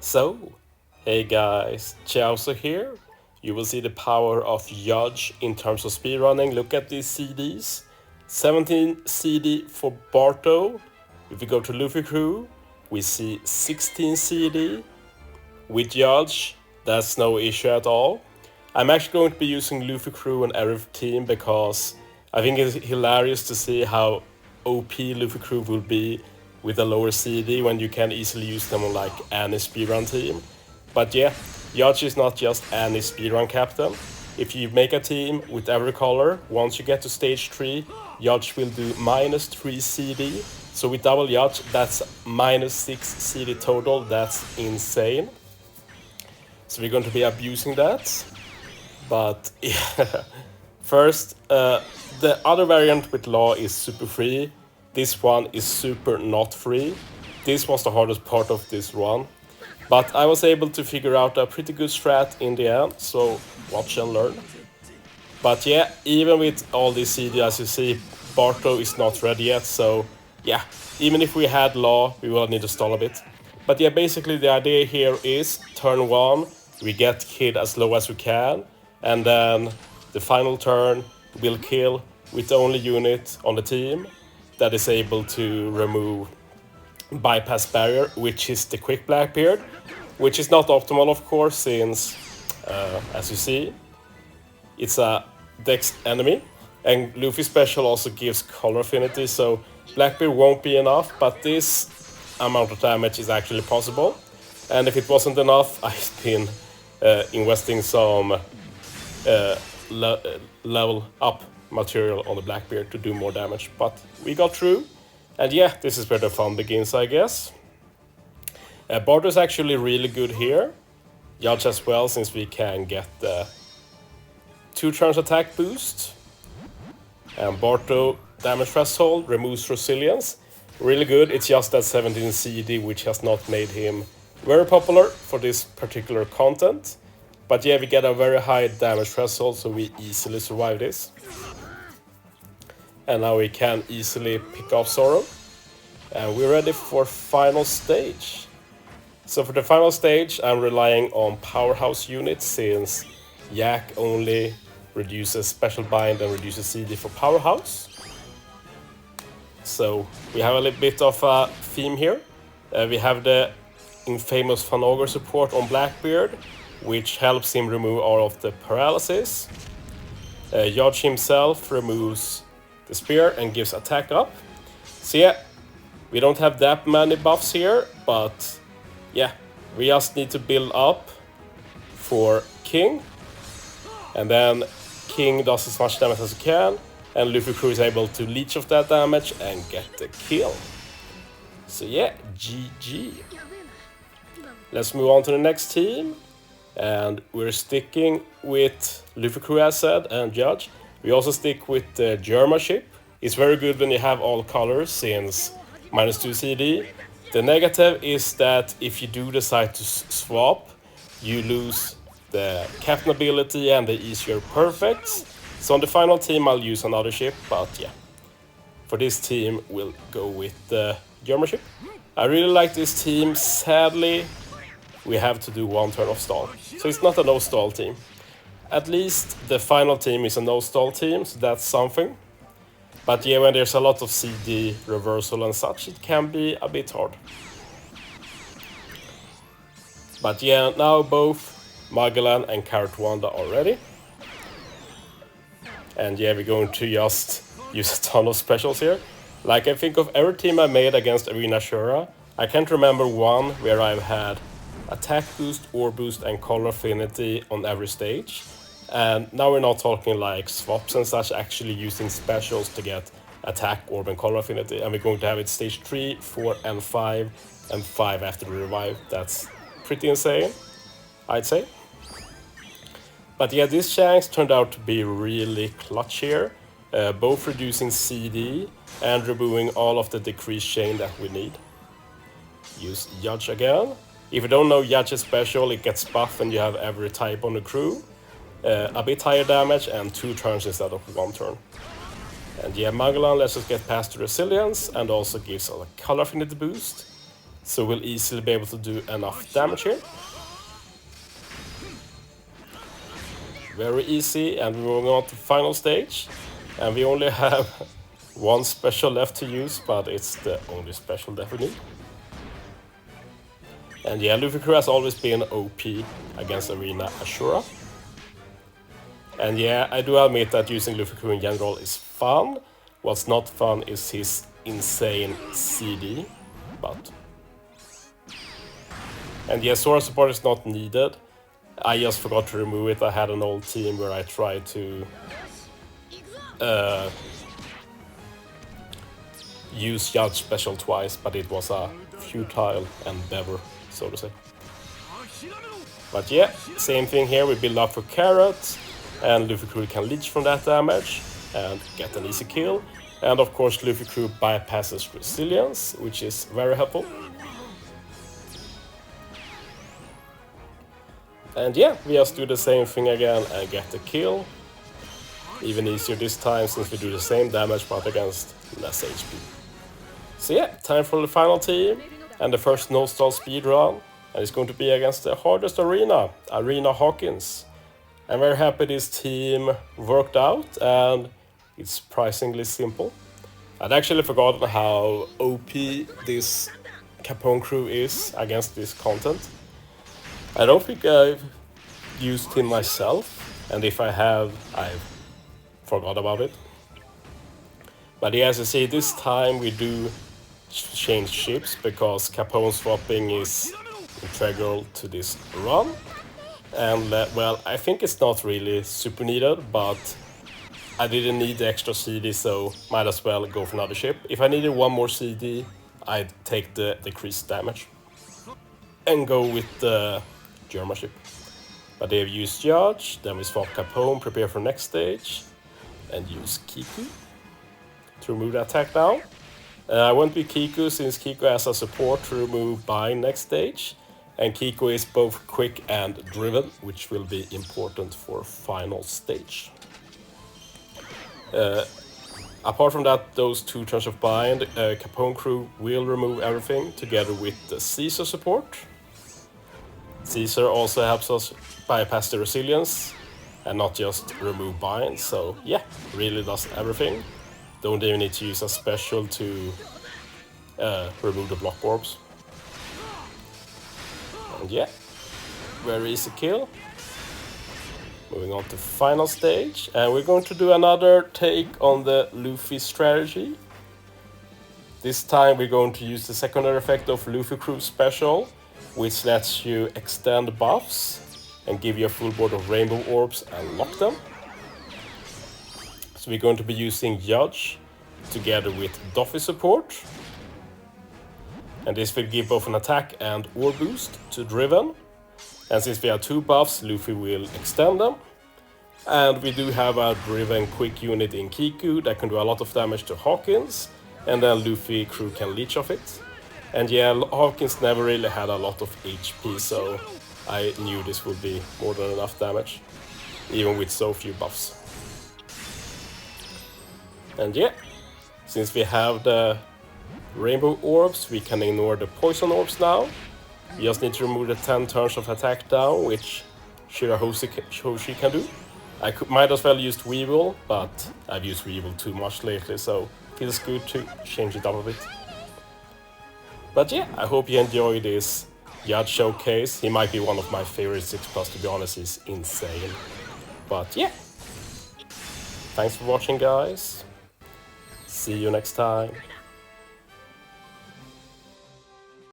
So, hey guys, Chauzu here. You will see the power of Judge in terms of speedrunning. Look at these CDs. 17 CD for Barto. If we go to Luffy Crew, we see 16 CD. With Judge, that's no issue at all. I'm actually going to be using Luffy Crew on every team because I think it's hilarious to see how OP Luffy Crew will be with a lower CD when you can easily use them on like any speedrun team. But yeah, Judge is not just any speedrun captain. If you make a team with every color, once you get to stage 3, Judge will do -3 CD. So with double Judge, that's -6 CD total. That's insane. So we're going to be abusing that. But yeah. First, the other variant with Law is super free. This one is super not free. This was the hardest part of this run. But I was able to figure out a pretty good strat in the end, so watch and learn. But yeah, even with all this CD, as you see, Barto is not ready yet, so yeah, even if we had Law, we will need to stall a bit. But yeah, basically the idea here is turn 1, we get Kid as low as we can, and then the final turn will kill with the only unit on the team that is able to remove bypass barrier, which is the quick Blackbeard, which is not optimal of course since, as you see, it's a dex enemy, and Luffy special also gives color affinity, so Blackbeard won't be enough, but this amount of damage is actually possible. And if it wasn't enough, I've been investing some level up material on the Blackbeard to do more damage, but we got through, and yeah, this is where the fun begins, I guess. Barto is actually really good here. Judge as well, since we can get the 2 turns attack boost. And Barto damage threshold removes resilience. Really good, it's just that 17 CD which has not made him very popular for this particular content. But yeah, we get a very high damage threshold, so we easily survive this. And now we can easily pick off Zoro. And we're ready for final stage. So for the final stage, I'm relying on powerhouse units since Yak only reduces special bind and reduces CD for powerhouse. So we have a little bit of a theme here. We have the infamous Fanogre support on Blackbeard, which helps him remove all of the paralysis. Judge himself removes the spear and gives attack up. So yeah, we don't have that many buffs here, but yeah, we just need to build up for King. And then King does as much damage as he can, and Luffy Crew is able to leech off that damage and get the kill. So yeah, GG. Let's move on to the next team. And we're sticking with Luffy Crew as said, and Judge. We also stick with the Germa ship. It's very good when you have all colors since -2 CD. The negative is that if you do decide to swap, you lose the captain ability and the easier perfects. So on the final team I'll use another ship, but yeah. For this team we'll go with the Germa ship. I really like this team. Sadly, we have to do 1 turn of stall. So it's not a no stall team. At least the final team is a no stall team, so that's something. But yeah, when there's a lot of CD reversal and such, it can be a bit hard. But yeah, now both Magellan and Carrot Wanda are ready. And yeah, we're going to just use a ton of specials here. Like I think of every team I made against Arena Ashura, I can't remember one where I've had attack boost, orb boost, and color affinity on every stage. And now we're not talking like swaps and such, actually using specials to get attack, orb, and color affinity. And we're going to have it stage 3, 4, and 5, and 5 after the revive. That's pretty insane, I'd say. But yeah, this Shanks turned out to be really clutch here, both reducing CD and removing all of the decreased chain that we need. Use Judge again. If you don't know Judge's special, it gets buff and you have every type on the crew. A bit higher damage and 2 turns instead of 1 turn. And yeah, Magellan lets us get past the resilience and also gives us a color affinity boost. so we'll easily be able to do enough damage here. Very easy, and we're moving on to final stage. And we only have one special left to use, but it's the only special that we need. And yeah, Luffy Crew has always been OP against Arena Ashura. And yeah, I do admit that using Luffy Crew in general is fun. What's not fun is his insane CD, but... And yeah, Sora support is not needed. I just forgot to remove it. I had an old team where I tried to use Judge special twice, but it was a futile endeavor, so to say. But yeah, same thing here. We build up for Carrot, and Luffy Crew can leech from that damage and get an easy kill. And of course, Luffy Crew bypasses Resilience, which is very helpful. And yeah, we just do the same thing again and get the kill. Even easier this time since we do the same damage but against less HP. So yeah, time for the final team and the first no-stall speedrun. And it's going to be against the hardest arena, Arena Hawkins. I'm very happy this team worked out and it's surprisingly simple. I'd actually forgotten how OP this Capone crew is against this content. I don't think I've used him myself, and if I have, I've forgot about it. But yeah, as you see, this time we do change ships because Capone swapping is integral to this run. And well, I think it's not really super needed, but I didn't need the extra CD, so might as well go for another ship. If I needed one more CD, I'd take the decreased damage and go with the German ship. But they've used Judge, then we swap Capone, prepare for next stage, and use Kiku to remove the attack down. I went with Kiku since Kiku has a support to remove Bind next stage, and Kiku is both quick and driven, which will be important for final stage. Apart from that, those 2 turns of Bind, Capone crew will remove everything together with the Caesar support. Caesar also helps us bypass the Resilience and not just remove Bind, so yeah, really does everything. Don't even need to use a special to remove the block orbs. And yeah, very easy kill. Moving on to final stage, and we're going to do another take on the Luffy strategy. This time we're going to use the secondary effect of Luffy Crew special, which lets you extend buffs and give you a full board of rainbow orbs and lock them. So we're going to be using Judge together with Doffy support. And this will give both an attack and orb boost to Driven. And since we have 2 buffs, Luffy will extend them. And we do have a Driven quick unit in Kiku that can do a lot of damage to Hawkins. And then Luffy Crew can leech off it. And yeah, Hawkins never really had a lot of HP, so I knew this would be more than enough damage, even with so few buffs. And yeah, since we have the rainbow orbs, we can ignore the poison orbs now. We just need to remove the 10 turns of attack down, which Shirahoshi can do. I might as well use Weevil, but I've used Weevil too much lately, so it feels good to change it up a bit. But yeah, I hope you enjoy this Judge showcase. He might be one of my favorite 6+, to be honest, he's insane. But yeah, thanks for watching guys. See you next time.